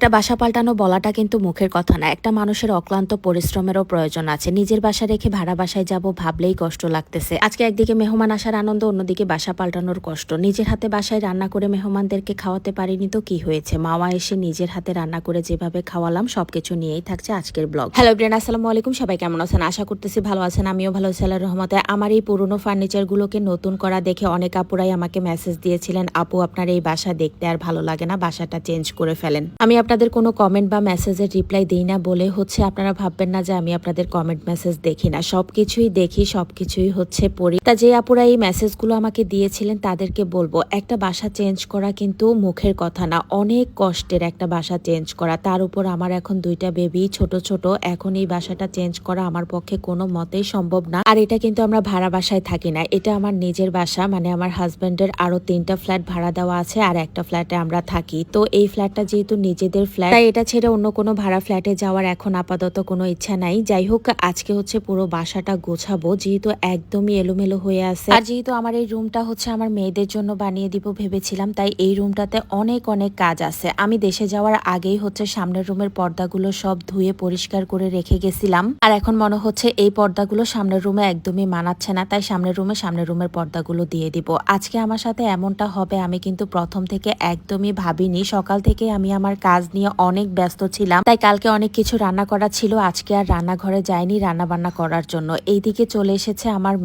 একটা বাসা পাল্টানো বলাটা কিন্তু মুখের কথা না। একটা মানুষের অক্লান্ত পরিশ্রমেরও প্রয়োজন আছে। নিজের বাসা রেখে ভাড়া বাসায় যাব ভাবলেই কষ্ট লাগতেছে। আজকে একদিকে মেহমান আসার আনন্দ, অন্যদিকে বাসা পাল্টানোর কষ্ট। নিজের হাতে বাসায় রান্না করে মেহমানদেরকে খাওয়াতে পারিনি তো কি হয়েছে, মামা এসে নিজের হাতে রান্না করে যেভাবে খাওয়ালাম সবকিছু নিয়েই থাকছে আজকের ব্লগ। হ্যালো ব্রেন, আসসালামু আলাইকুম। সবাই কেমন আছেন? আশা করতেছি ভালো আছেন। আমিও ভালো আছি আল্লাহর রহমতে। আমার এই পুরনো ফার্নিচারগুলোকে নতুন করা দেখে অনেক আপুরাই আমাকে মেসেজ দিয়েছিলেন, আপু আপনার এই বাসা দেখতে আর ভালো লাগে না, বাসাটা চেঞ্জ করে ফেলেন। আমি আপনাদের কোনো কমেন্ট বা মেসেজের রিপ্লাই দিই না বলে আপনারা ভাববেন না যে আমি আপনাদের কমেন্ট মেসেজ দেখি না। সবকিছুই দেখি, সবকিছুই পড়ি। তা যে আপুরা এই মেসেজগুলো আমাকে দিয়েছিলেন তাদেরকে বলবো, একটা বাসা চেঞ্জ করা কিন্তু মুখের কথা না, অনেক কষ্টের একটা বাসা চেঞ্জ করা। তার উপর আমার এখন দুইটা বেবি ছোট ছোট, এখন এই বাসাটা চেঞ্জ করা আমার পক্ষে কোনো মতেই সম্ভব না। আর এটা কিন্তু আমরা ভাড়া বাসায় থাকি না, এটা আমার নিজের বাসা। মানে আমার হাজবেন্ডের আরো 3টা ফ্ল্যাট ভাড়া দেওয়া আছে, আর একটা ফ্ল্যাটে আমরা থাকি। তো এই ফ্ল্যাটটা যেহেতু নিজেদের ফ্ল্যাট, তাই এটা ছেড়ে অন্য কোনো ভাড়া ফ্ল্যাটে যাওয়ার এখন আপাতত কোনো ইচ্ছা নাই। যাই হোক, আজকে পুরো বাসাটা গোছাবো, যেহেতু একদমই এলোমেলো হয়ে আছে। আর যেহেতু আমার এই রুমটা আমার মেয়েদের জন্য বানিয়ে দিব ভেবেছিলাম, তাই এই রুমটাতে অনেক অনেক কাজ আছে। আমি দেশে যাওয়ার আগেই সামনের রুমের পর্দাগুলো সব ধুয়ে পরিষ্কার করে রেখে গেছিলাম। আর এখন মনে হচ্ছে এই পর্দাগুলো সামনের রুমে একদমই মানাচ্ছে না, তাই সামনের রুমের পর্দাগুলো দিয়ে দিব। আজকে আমার সাথে এমনটা হবে আমি কিন্তু প্রথম থেকে একদমই ভাবিনি। সকাল থেকে আমি আমার কাজ নিয়ে অনেক ব্যস্ত ছিলাম, তাই কালকে অনেক কিছু রান্না করা ছিল, আজকে আর রান্নাঘরে যাইনি রান্না বান্না করার জন্য। এইদিকে চলে এসেছে আমার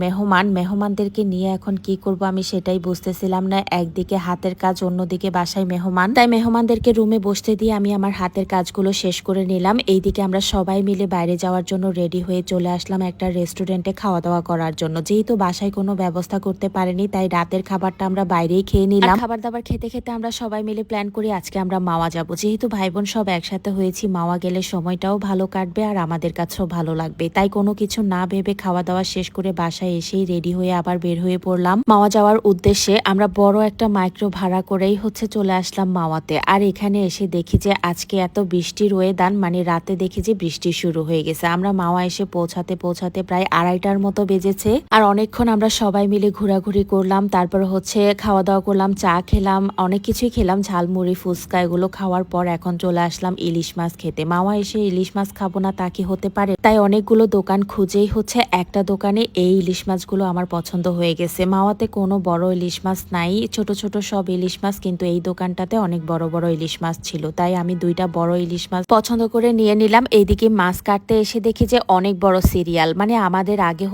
মেহমানদেরকে নিয়ে এখন কি করব আমি সেটাই বুঝতেছিলাম না। একদিকে হাতের কাজ, অন্যদিকে বাসায় মেহমান, তাই মেহমানদেরকে রুমে বসতে দিয়ে আমি আমার হাতের কাজগুলো শেষ করে নিলাম। এইদিকে আমরা সবাই মিলে বাইরে যাওয়ার জন্য রেডি হয়ে চলে আসলাম একটা রেস্টুরেন্টে খাওয়া দাওয়া করার জন্য। যেহেতু বাসায় কোনো ব্যবস্থা করতে পারিনি, তাই রাতের খাবারটা আমরা বাইরেই খেয়ে নিলাম। খাবার দাবার খেতে খেতে আমরা সবাই মিলে প্ল্যান করি আজকে আমরা মাওয়া যাব। যেহেতু ভাই বোন সব একসাথে হয়েছি, মাওয়া গেলে সময়টাও ভালো কাটবে আর আমাদের কাছেও ভালো লাগবে। তাই কোনো কিছু না ভেবে খাওয়া দাওয়া শেষ করে বাসায় এসেই রেডি হয়ে আবার বের হয়ে পড়লাম মাওয়া যাওয়ার উদ্দেশ্যে। আমরা বড় একটা মাইক্রো ভাড়া করেই চলে আসলাম মাওয়াতে। আর এখানে এসে দেখি যে আজকে এত বৃষ্টির ওয়েদার, মানে রাতে দেখি যে বৃষ্টি শুরু হয়ে গেছে। আমরা মাওয়া এসে পৌঁছাতে প্রায় 2:30টার মতো বেজেছে। আর অনেকক্ষণ আমরা সবাই মিলে ঘোরাঘুরি করলাম, তারপর খাওয়া দাওয়া করলাম, চা খেলাম, অনেক কিছুই খেলাম, ঝালমুড়ি ফুচকা এগুলো খাওয়ার পর এখন চলে আসলাম ইলিশ মাছ খেতে। মাওয়া এসে ইলিশ মাছ খাবো না তা কি হতে পারে, তাই অনেকগুলো দোকান খুঁজেই একটা দোকানে এই ইলিশ মাছগুলো আমার পছন্দ হয়ে গেছে। মাওয়াতে কোনো বড় ইলিশ মাছ নাই, ছোট ছোট সব ইলিশ মাছ, কিন্তু এই দোকানটাতে অনেক বড় বড় ইলিশ মাছ ছিল, তাই আমি 2টা বড় ইলিশ মাছ পছন্দ করে নিয়ে নিলাম। এইদিকে মাছ কাটতে এসে দেখি যে অনেক বড় সিরিয়াল, মানে আমাদের আগে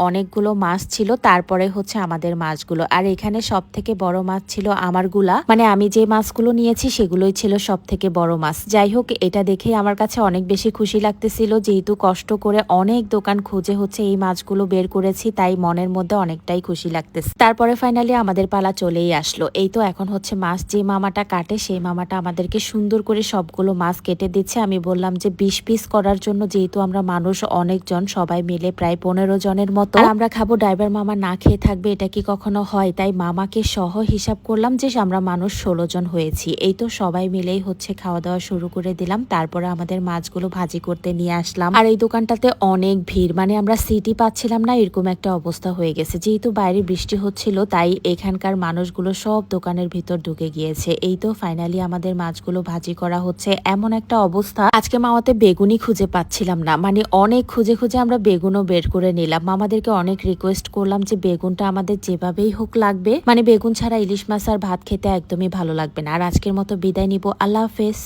অনেকগুলো মাছ ছিল, তারপরে আমাদের মাছগুলো। আর এখানে সব থেকে বড় মাছ ছিল আমারগুলা, মানে আমি যে মাছগুলো নিয়েছি সেগুলোই ছিল সব থেকে বড় মাছ। যাই হোক, এটা দেখে আমার কাছে অনেক বেশি খুশি লাগতেছিল, যেহেতু কষ্ট করে অনেক দোকান খুঁজে এই মাছগুলো বের করেছি, তাই মনের মধ্যে অনেকটাই খুশি লাগতেছে। তারপরে ফাইনালি আমাদের পালা চলেই আসলো। এই তো এখন মাছ যে মামাটা কাটে সেই মামাটা আমাদেরকে সুন্দর করে সবগুলো মাছ কেটে দিচ্ছে। আমি বললাম যে 20 পিস করার জন্য, যেহেতু আমরা মানুষ অনেকজন, সবাই মিলে প্রায় 15 জনের মতো আমরা খাবো। ড্রাইভার মামা না খেয়ে থাকবে এটা কি কখনো হয়? তাই মামাকে সহ হিসাব করলাম যে আমরা মানুষ 16 জন হয়েছি। এই তো সবাই মিলেই খাওয়া দাওয়া শুরু করে দিলাম। তারপরে আমাদের মাছগুলো ভাজি করতে নিয়ে আসলাম। আর এই দোকানটাতে অনেক ভিড়, মানে আমরা সিটি পাচ্ছিলাম না, এরকম একটা অবস্থা হয়ে গেছে। যেহেতু বাইরে বৃষ্টি হচ্ছিল, তাই এখানকার মানুষগুলো সব দোকানের ভিতর ঢুকে গিয়েছে। এই তো ফাইনালি আমাদের মাছগুলো ভাজি করা হচ্ছে। এমন একটা অবস্থা, আজকে মামাতে বেগুনই খুঁজে পাচ্ছিলাম না, মানে অনেক খুঁজে আমরা বেগুনও বের করে নিলাম। মামাদেরকে অনেক রিকোয়েস্ট করলাম যে বেগুনটা আমাদের যেভাবেই হোক লাগবে, মানে বেগুন ছাড়া ইলিশ মাছ আর ভাত খেতে একদমই ভালো লাগবে না। আর আজকের মতো বিদায় নিব, আল্লাহ হাফেজ।